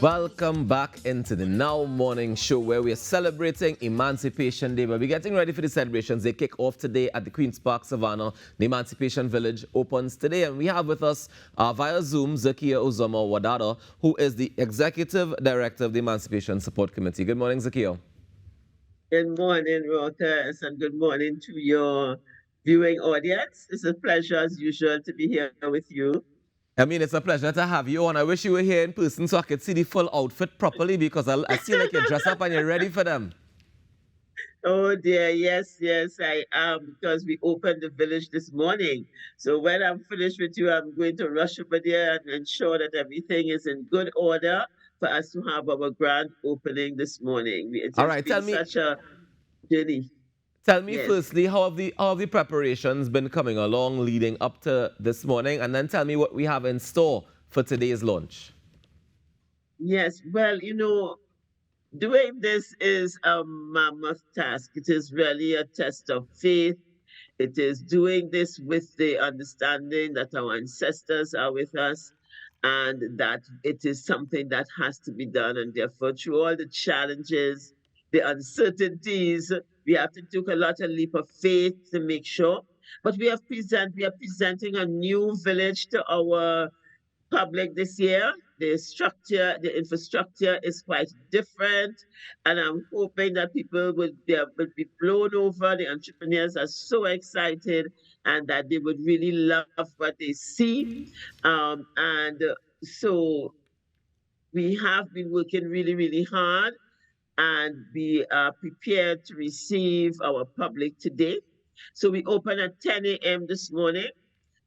Welcome back into the Now Morning Show where we are celebrating Emancipation Day. But we're getting ready for the celebrations. They kick off today at the Queen's Park, Savannah. The Emancipation Village opens today. And we have with us via Zoom Zakia Uzoma Wadada, who is the Executive Director of the Emancipation Support Committee. Good morning, Zakia. Good morning, Reuters, and good morning to your viewing audience. It's a pleasure, as usual, to be here with you. I mean, it's a pleasure to have you on. I wish you were here in person so I could see the full outfit properly because I see like you're dressed up and you're ready for them. Oh dear, yes, I am, because we opened the village this morning. So when I'm finished with you, I'm going to rush over there and ensure that everything is in good order for us to have our grand opening this morning. It's All just right, been such a journey. tell me Yes. firstly, how have the preparations been coming along leading up to this morning? And then tell me what we have in store for today's launch. Yes, well, doing this is a mammoth task. It is really a test of faith. It is doing this with the understanding that our ancestors are with us and that it is something that has to be done. And therefore, through all the challenges, the uncertainties, we have to take a lot of leap of faith to make sure. But we are presenting a new village to our public this year. The infrastructure is quite different, and I'm hoping that people will be blown over. The entrepreneurs are so excited, and that they would really love what they see. And so we have been working really, really hard, and we are prepared to receive our public today. So we open at 10 a.m. this morning.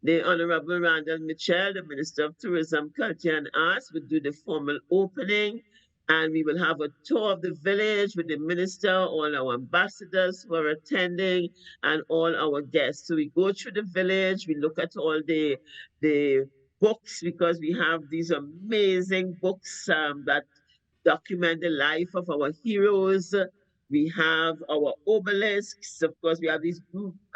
The Honorable Randall Mitchell, the Minister of Tourism, Culture and Arts, will do the formal opening. And we will have a tour of the village with the minister, all our ambassadors who are attending, and all our guests. So we go through the village, we look at all the books, because we have these amazing books that document the life of our heroes. We have our obelisks. Of course, we have these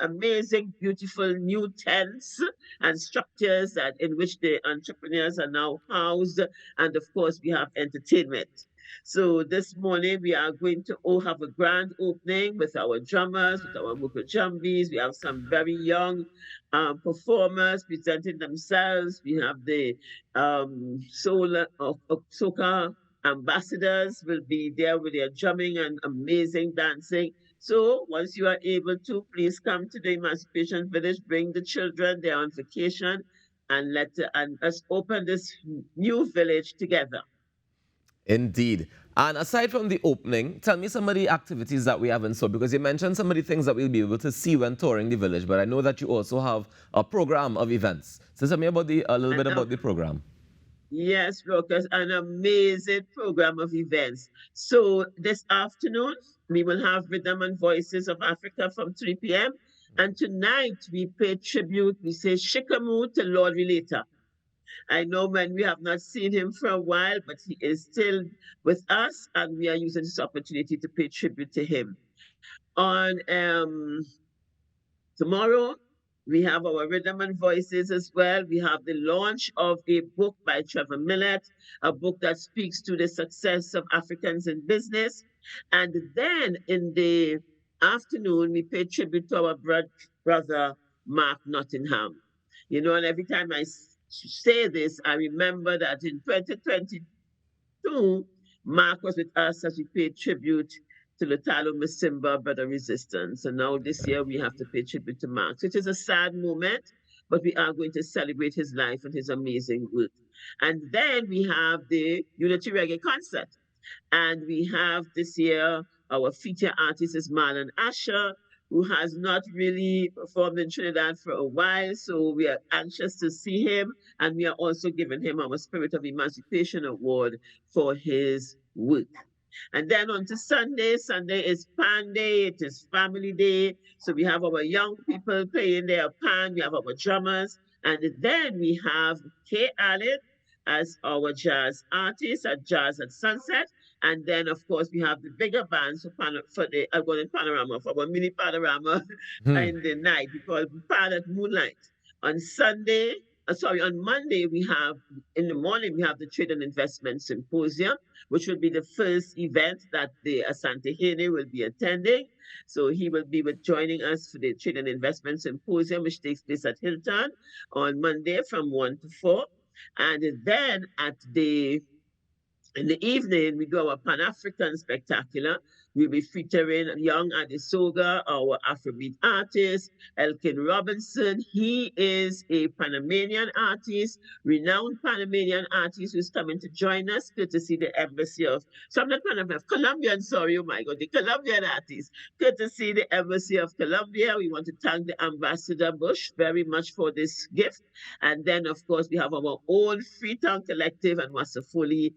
amazing, beautiful new tents and structures in which the entrepreneurs are now housed. And of course, we have entertainment. So this morning we are going to have a grand opening with our drummers, with our mukajambis. We have some very young performers presenting themselves. We have the soca ambassadors will be there with their drumming and amazing dancing. So once you are able to, please come to the Emancipation Village, bring the children, they're on vacation, and let's open this new village together. Indeed. And aside from the opening, tell me some of the activities that we have in store, because you mentioned some of the things that we'll be able to see when touring the village, but I know that you also have a program of events. So tell me about a little bit about the program. Yes, Rockers, an amazing program of events. So this afternoon, we will have Rhythm and Voices of Africa from 3 p.m. And tonight, we pay tribute, we say Shikamu to Lord Relator. I know, man, we have not seen him for a while, but he is still with us, and we are using this opportunity to pay tribute to him. On tomorrow, we have our Rhythm and Voices as well. We have the launch of a book by Trevor Millett, a book that speaks to the success of Africans in business. And then in the afternoon, we pay tribute to our brother, Mark Nottingham. And every time I say this, I remember that in 2022, Mark was with us as we paid tribute to Lutalo Masimba, Brother Resistance. And now this year we have to pay tribute to Mark. So it is a sad moment, but we are going to celebrate his life and his amazing work. And then we have the Unity Reggae concert. And we have this year our feature artist is Marlon Asher, who has not really performed in Trinidad for a while. So we are anxious to see him. And we are also giving him our Spirit of Emancipation Award for his work. And then on to Sunday. Sunday is Pan Day. It is Family Day. So we have our young people playing their pan. We have our drummers. And then we have Kay Allen as our jazz artist at Jazz at Sunset. And then, of course, we have the bigger bands for the Golden Panorama, for our mini panorama in the night. We call it Pan at Moonlight. On Sunday, sorry, on Monday we have, in the morning, we have the Trade and Investment Symposium, which will be the first event that the Asante Hene will be attending. So he will be joining us for the Trade and Investment Symposium, which takes place at Hilton on Monday from 1 to 4. And then in the evening, we do our Pan-African Spectacular. We'll be featuring young Adesoga, our Afrobeat artist, Elkin Robinson. He is a Panamanian artist, renowned Panamanian artist who's coming to join us, courtesy the Embassy of, so I'm not Panamanian, Colombian, sorry, oh my God, the Colombian artist, courtesy the Embassy of Colombia. We want to thank the Ambassador Bush very much for this gift. And then, of course, we have our own Freetown Collective and Wasafuli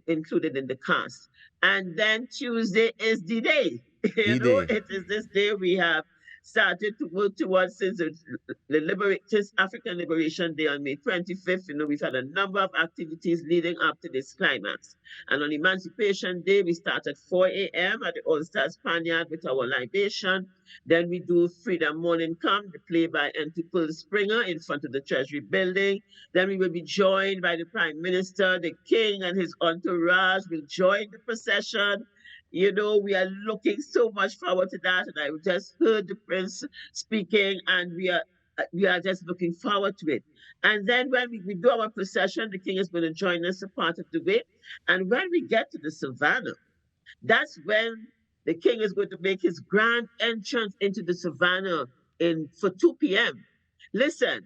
included in the cast. And then Tuesday is the day. D-Day. It is this day we have started to work towards since the African Liberation Day on May 25th. We've had a number of activities leading up to this climax. And on Emancipation Day, we start at 4 a.m. at the All Stars Spaniard with our libation. Then we do Freedom Morning Come, the play by N.T. Pearl Springer in front of the Treasury Building. Then we will be joined by the Prime Minister, the King and his entourage will join the procession. We are looking so much forward to that. And I just heard the Prince speaking, and we are just looking forward to it. And then when we do our procession, the King is going to join us a part of the way. And when we get to the Savannah, that's when the King is going to make his grand entrance into the Savannah for 2 p.m. Listen,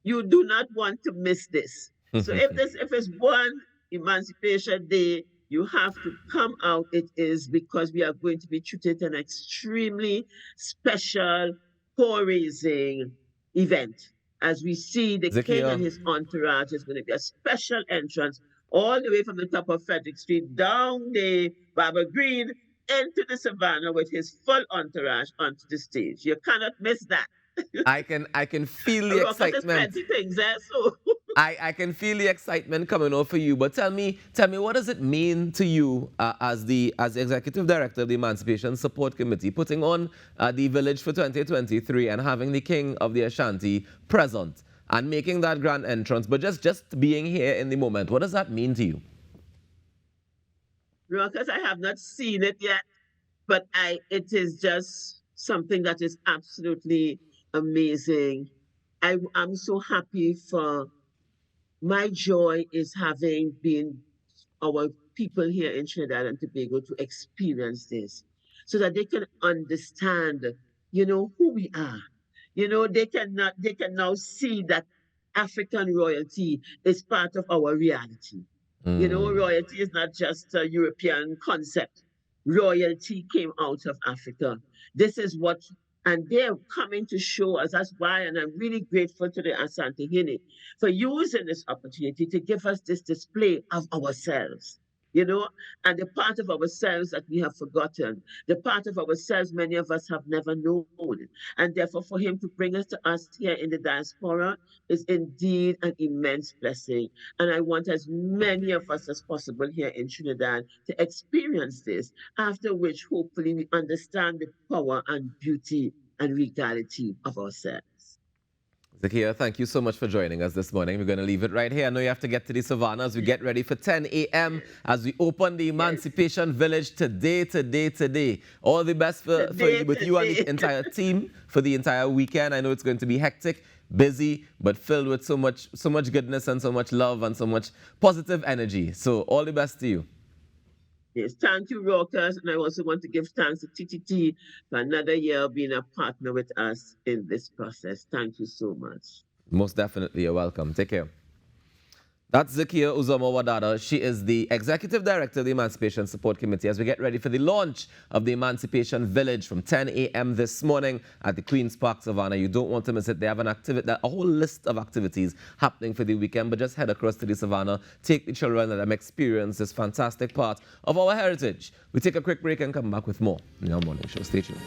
you do not want to miss this. So if it's one Emancipation Day, you have to come out. It is because we are going to be treated an extremely special, poor-raising event. As we see the King and his entourage is going to be a special entrance all the way from the top of Frederick Street down the Barbara Green into the Savannah with his full entourage onto the stage. You cannot miss that. I can feel the excitement. Things, so. I can feel the excitement coming out for you. But tell me, what does it mean to you as the executive director of the Emancipation Support Committee, putting on the village for 2023 and having the King of the Ashanti present and making that grand entrance, but just being here in the moment? What does that mean to you? Because I have not seen it yet, but it is just something that is absolutely amazing. I'm so happy for. My joy is having been our people here in Trinidad and Tobago to experience this so that they can understand, who we are. They can now see that African royalty is part of our reality. Royalty is not just a European concept. Royalty came out of Africa. This is what, and they're coming to show us. That's why, and I'm really grateful to the Asante Hene for using this opportunity to give us this display of ourselves. And the part of ourselves that we have forgotten, the part of ourselves many of us have never known. And therefore, for him to bring us to us here in the diaspora is indeed an immense blessing. And I want as many of us as possible here in Trinidad to experience this, after which hopefully we understand the power and beauty and regality of ourselves. Zakia, thank you so much for joining us this morning. We're going to leave it right here. I know you have to get to the Savannah as we get ready for 10 a.m. as we open the Emancipation Village today. All the best for you, with you and the entire team for the entire weekend. I know it's going to be hectic, busy, but filled with so much goodness and so much love and so much positive energy. So all the best to you. Yes, thank you, Rockers. And I also want to give thanks to TTT for another year being a partner with us in this process. Thank you so much. Most definitely, you're welcome. Take care. That's Zakia Uzoma-Wadada. She is the Executive Director of the Emancipation Support Committee as we get ready for the launch of the Emancipation Village from 10 a.m. this morning at the Queen's Park, Savannah. You don't want to miss it. They have a whole list of activities happening for the weekend, but just head across to the Savannah, take the children, and let them experience this fantastic part of our heritage. We take a quick break and come back with more in our morning show. Stay tuned.